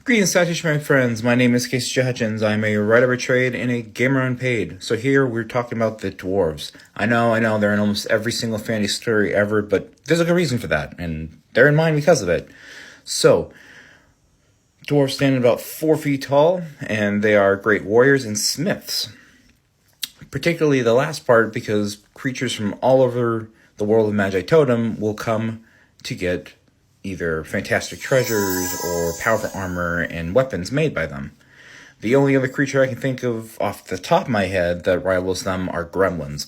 Greetings, Satish, my friends. My name is Hutchins. I'm a writer by trade and a gamer unpaid. So here we're talking about the dwarves. I know, they're in almost every single fantasy story ever, but there's a good reason for that, and they're in mine because of it. So, dwarves stand about 4 feet tall, and they are great warriors and smiths. Particularly the last part, because creatures from all over the world of Magi Totem will come to get either fantastic treasures or powerful armor and weapons made by them. The only other creature I can think of off the top of my head that rivals them are gremlins.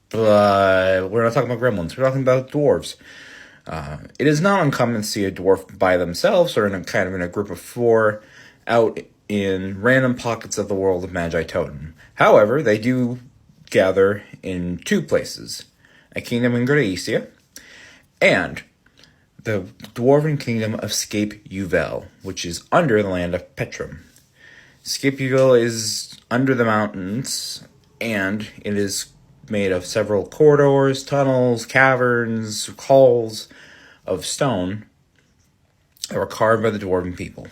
But we're not talking about gremlins, we're talking about dwarves. It is not uncommon to see a dwarf by themselves or in a group of 4 out in random pockets of the world of Magi Totem. However, they do gather in 2 places, a kingdom in Gracia and the dwarven kingdom of Scape Uvel, which is under the land of Petrum. Scape Uvel is under the mountains, and it is made of several corridors, tunnels, caverns, halls of stone that were carved by the dwarven people.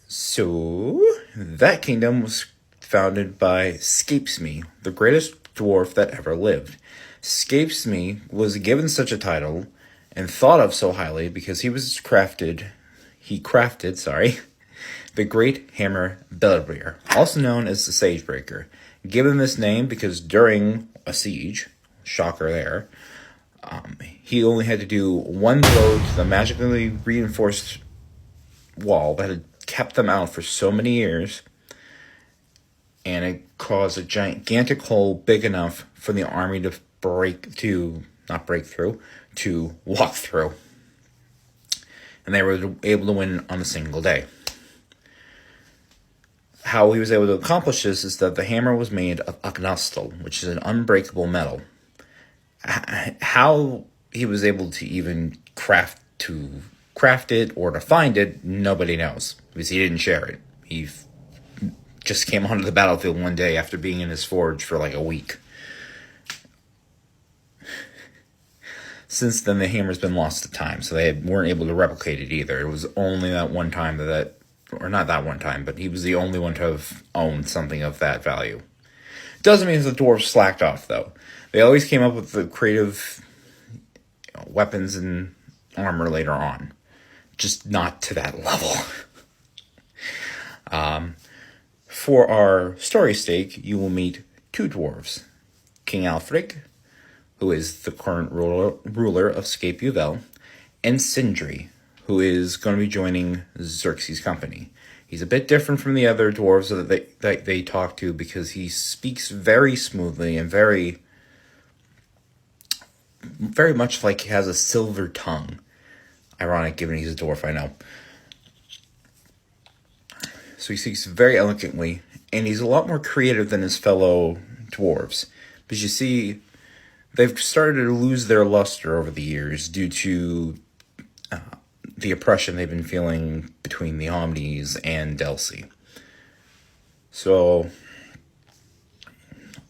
So, that kingdom was founded by Scapesme, the greatest dwarf that ever lived. Scapesme was given such a title and thought of so highly because he crafted the great hammer Belbrier, also known as the Sagebreaker. Given this name because during a siege, shocker there, he only had to do 1 blow to the magically reinforced wall that had kept them out for so many years, and it caused a gigantic hole big enough for the army to walk through. And they were able to win on a single day. How he was able to accomplish this is that the hammer was made of agnostal, which is an unbreakable metal. How he was able to even craft it or to find it, nobody knows, because he didn't share it. He just came onto the battlefield one day after being in his forge for like a week. Since then, the hammer's been lost to time, so they weren't able to replicate it either. It was only that one time or not that one time, but he was the only one to have owned something of that value. Doesn't mean the dwarves slacked off, though. They always came up with the creative weapons and armor later on. Just not to that level. For our story's sake, you will meet 2 dwarves. King Alfric, who is the current ruler of Scape Uvel, and Sindri, who is going to be joining Xerxes' company. He's a bit different from the other dwarves that they talk to because he speaks very smoothly and very, very much like he has a silver tongue. Ironic, given he's a dwarf, I know. So he speaks very eloquently, and he's a lot more creative than his fellow dwarves. Because you see, they've started to lose their luster over the years due to the oppression they've been feeling between the Omnis and Delcy. So,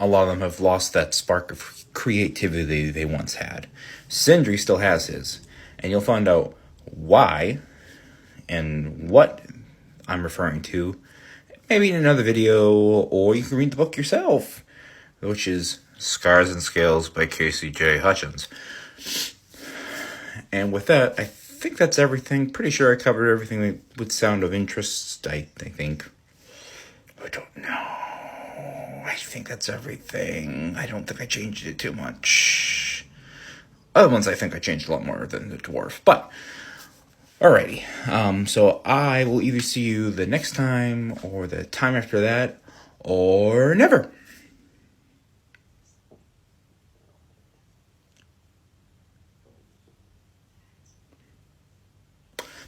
a lot of them have lost that spark of creativity they once had. Sindri still has his, and you'll find out why and what I'm referring to maybe in another video, or you can read the book yourself, which is Scars and Scales by Casey J. Hutchins. And with that, I think that's everything. Pretty sure I covered everything that would sound of interest, I think. I don't know. I think that's everything. I don't think I changed it too much. Other ones I think I changed a lot more than the dwarf. But, alrighty. So I will either see you the next time, or the time after that, or never.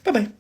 Bye-bye.